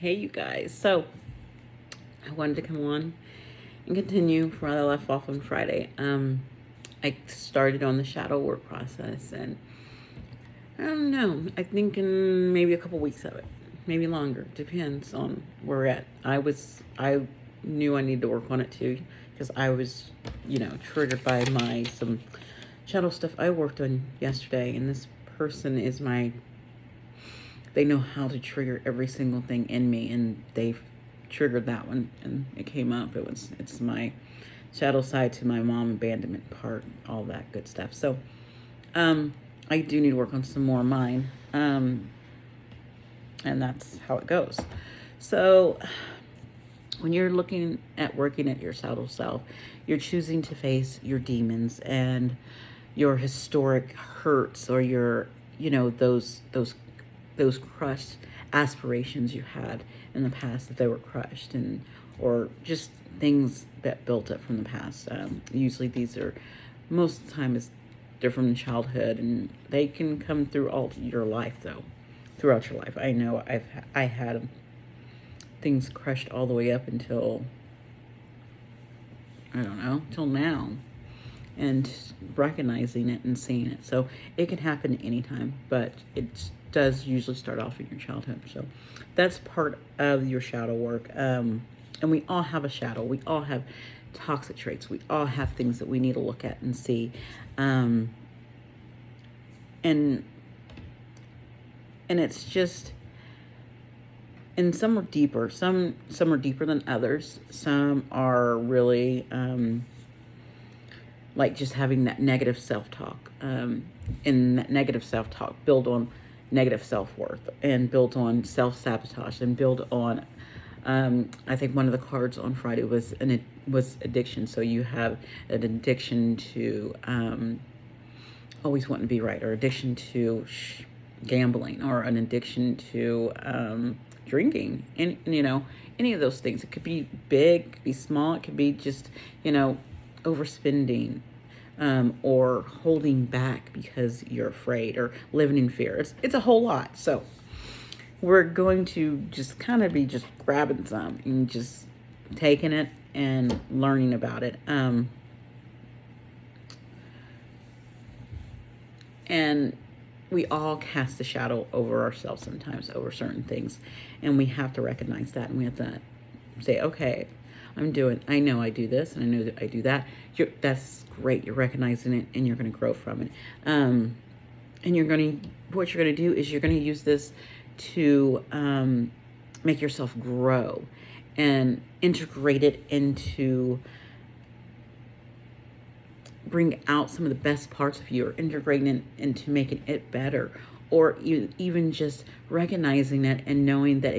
Hey, you guys. So, I wanted to come on and continue from where I left off on Friday. I started on the shadow work process, and I don't know. I think in maybe a couple weeks of it, maybe longer. Depends on where we're at. I knew I needed to work on it too, because I was, triggered by some shadow stuff I worked on yesterday, and this person is my they know how to trigger every single thing in me, and they triggered that one, and it came up. It's my shadow side to my mom abandonment part, all that good stuff. So I do need to work on some more of mine, and that's how it goes. So when you're looking at working at your shadow self, you're choosing to face your demons and your historic hurts, or your, those crushed aspirations you had in the past, that they were crushed, and or just things that built up from the past. Usually these are, most of the time, is they're from childhood, and they can come through all your life, though, throughout your life. I know I had things crushed all the way up until, I don't know, till now, and recognizing it and seeing it. So it can happen anytime, but it does usually start off in your childhood. So that's part of your shadow work. And we all have a shadow. We all have toxic traits. We all have things that we need to look at and see. And it's just, and some are deeper. Some are deeper than others. Some are really like just having that negative self-talk, and that negative self-talk build on negative self-worth, and build on self-sabotage, and build on, I think one of the cards on Friday was addiction. So you have an addiction to always wanting to be right, or addiction to gambling, or an addiction to drinking, and any of those things. It could be big, it could be small, it could be just, overspending, or holding back because you're afraid, or living in fear. It's a whole lot. So we're going to just kind of be just grabbing some and just taking it and learning about it. And we all cast a shadow over ourselves sometimes, over certain things, and we have to recognize that, and we have to say, okay, I know I do this, and I know that I do that. That's great. You're recognizing it, and you're going to grow from it. And what you're going to do is you're going to use this to make yourself grow and integrate it into, bring out some of the best parts of you, or integrating it into making it better, or even just recognizing it and knowing that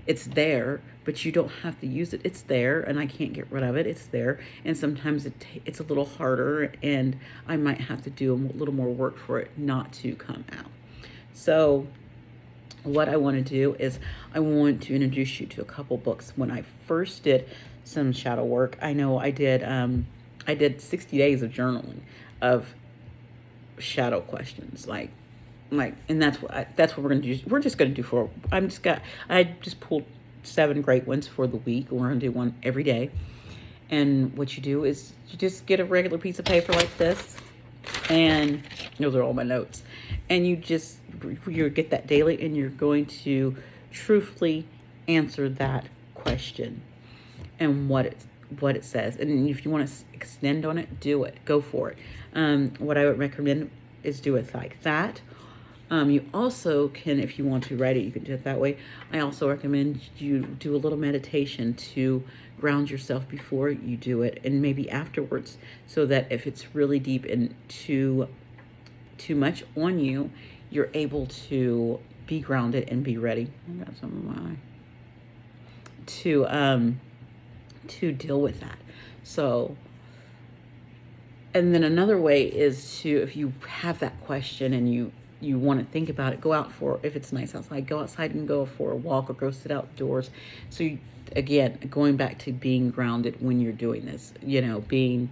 it's there, but you don't have to use it. It's there, and I can't get rid of it. It's there, and sometimes it's a little harder, and I might have to do a little more work for it not to come out. So what I want to do is I want to introduce you to a couple books. When I first did some shadow work, I know I did 60 days of journaling of shadow questions, and that's what we're gonna do. We're just gonna do I just pulled 7 great ones for the week. We're gonna do one every day. And what you do is you just get a regular piece of paper like this, and those are all my notes. And you get that daily, and you're going to truthfully answer that question and what it says. And if you want to extend on it, do it. Go for it. What I would recommend is do it like that. You also can, if you want to write it, you can do it that way. I also recommend you do a little meditation to ground yourself before you do it, and maybe afterwards, so that if it's really deep and too much on you, you're able to be grounded and be ready. I got some of my to deal with that. So, and then another way is to, if you have that question and you want to think about it, go out for, if it's nice outside, go outside and go for a walk, or go sit outdoors. So again, going back to being grounded when you're doing this, being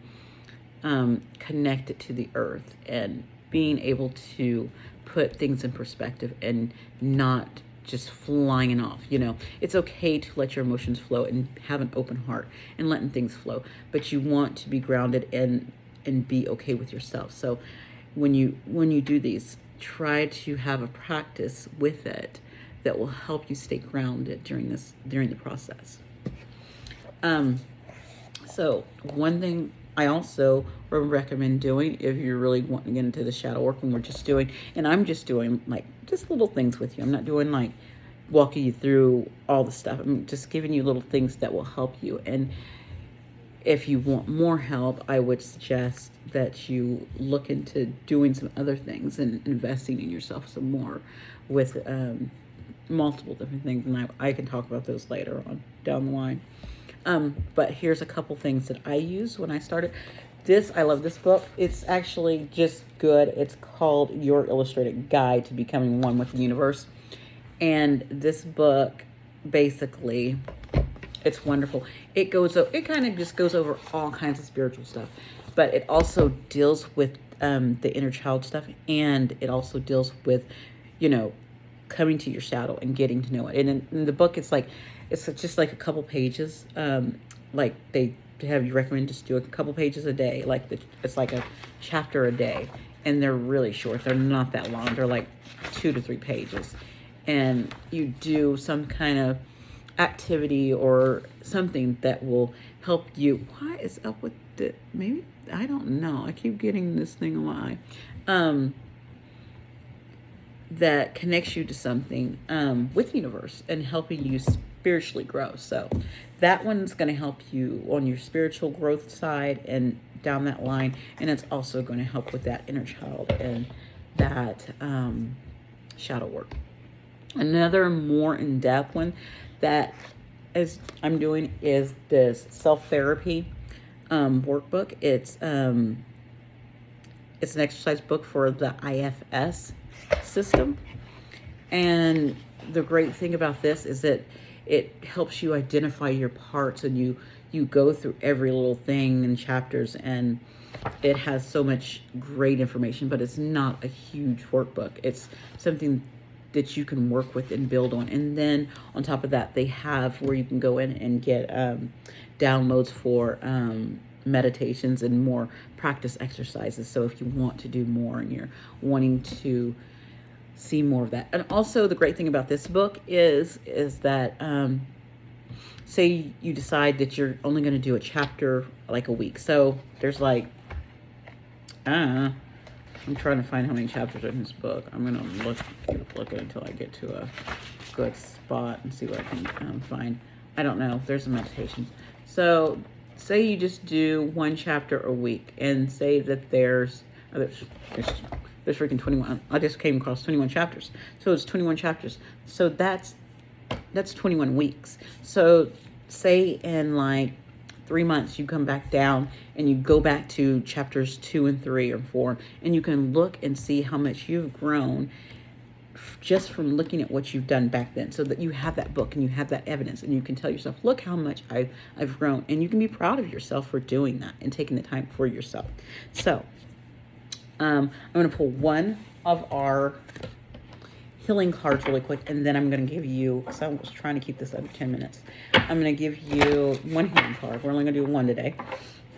connected to the earth, and being able to put things in perspective, and not just flying off. It's okay to let your emotions flow and have an open heart and letting things flow, but you want to be grounded and be okay with yourself. So when you do these, try to have a practice with it that will help you stay grounded during the process. So one thing I also recommend doing, if you're really wanting to get into the shadow work, and I'm just doing like just little things with you. I'm not doing like walking you through all the stuff. I'm just giving you little things that will help you. And if you want more help, I would suggest that you look into doing some other things and investing in yourself some more with multiple different things. And I can talk about those later on down the line. But here's a couple things that I used when I started. I love this book. It's actually just good. It's called Your Illustrated Guide to Becoming One with the Universe. And this book, basically, it's wonderful. It kind of just goes over all kinds of spiritual stuff, but it also deals with the inner child stuff, and it also deals with, coming to your shadow and getting to know it. And in the book, it's just like a couple pages. Like they have you recommend just do a couple pages a day. It's like a chapter a day, and they're really short. They're not that long. They're like 2 to 3 pages, and you do some kind of activity or something that will help you. What is up with the? Maybe I don't know. I keep getting this thing alive. That connects you to something with the universe and helping you spiritually grow. So that one's going to help you on your spiritual growth side and down that line, and it's also going to help with that inner child and that shadow work. Another more in-depth one that I'm doing is this self-therapy workbook. It's an exercise book for the IFS system. And the great thing about this is that it helps you identify your parts, and you go through every little thing in chapters, and it has so much great information, but it's not a huge workbook. It's something that you can work with and build on. And then on top of that, they have where you can go in and get downloads for meditations and more practice exercises. So if you want to do more and you're wanting to see more of that. And also the great thing about this book is that say you decide that you're only going to do a chapter like a week. So there's like I'm trying to find how many chapters are in this book. I'm going to keep looking until I get to a good spot and see what I can find. I don't know. There's some meditations. So say you just do one chapter a week, and say that there's freaking 21. I just came across 21 chapters. So it's 21 chapters. So that's 21 weeks. So say in like 3 months you come back down and you go back to chapters 2 and 3 or 4, and you can look and see how much you've grown just from looking at what you've done back then, so that you have that book and you have that evidence, and you can tell yourself, look how much I've grown, and you can be proud of yourself for doing that and taking the time for yourself. So I'm going to pull one of our healing cards really quick, and then I'm going to give you, because I was trying to keep this under 10 minutes, I'm going to give you one healing card. We're only going to do one today.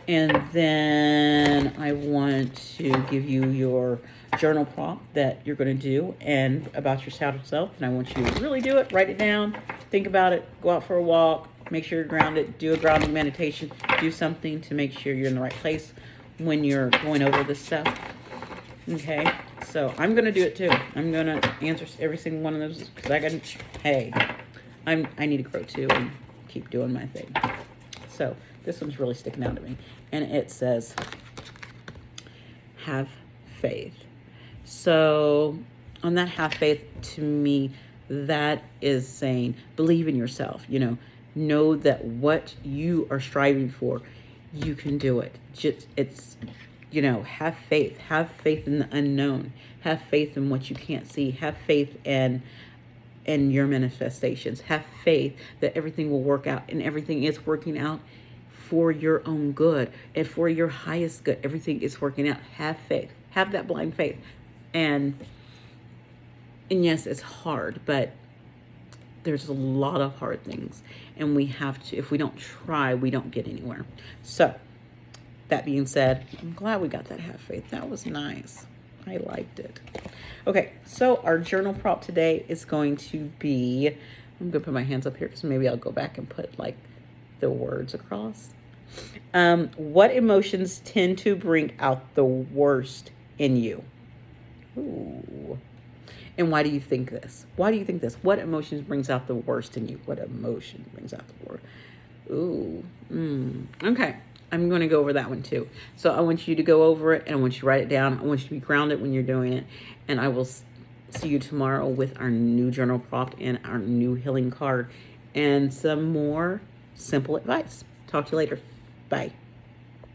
And then I want to give you your journal prompt that you're going to do and about your shadow self. And I want you to really do it, write it down, think about it, go out for a walk, make sure you're grounded, do a grounding meditation, do something to make sure you're in the right place when you're going over this stuff. Okay, so I'm going to do it too. I'm going to answer every single one of those because I need to grow too and keep doing my thing. So this one's really sticking out to me. And it says, have faith. So on that have faith, to me, that is saying, believe in yourself. Know that what you are striving for, you can do it. Have faith. Have faith in the unknown. Have faith in what you can't see. Have faith in your manifestations. Have faith that everything will work out, and everything is working out for your own good and for your highest good. Everything is working out. Have faith. Have that blind faith. And yes, it's hard, but there's a lot of hard things, and we have to, if we don't try, we don't get anywhere. So that being said, I'm glad we got that have faith. That was nice. I liked it. Okay, so our journal prompt today is going to be, I'm gonna put my hands up here because maybe I'll go back and put like the words across. What emotions tend to bring out the worst in you? Ooh. And why do you think this? Why do you think this? What emotions brings out the worst in you? What emotion brings out the worst? Ooh. Okay. I'm going to go over that one too. So I want you to go over it and I want you to write it down. I want you to be grounded when you're doing it. And I will see you tomorrow with our new journal prompt and our new healing card and some more simple advice. Talk to you later. Bye.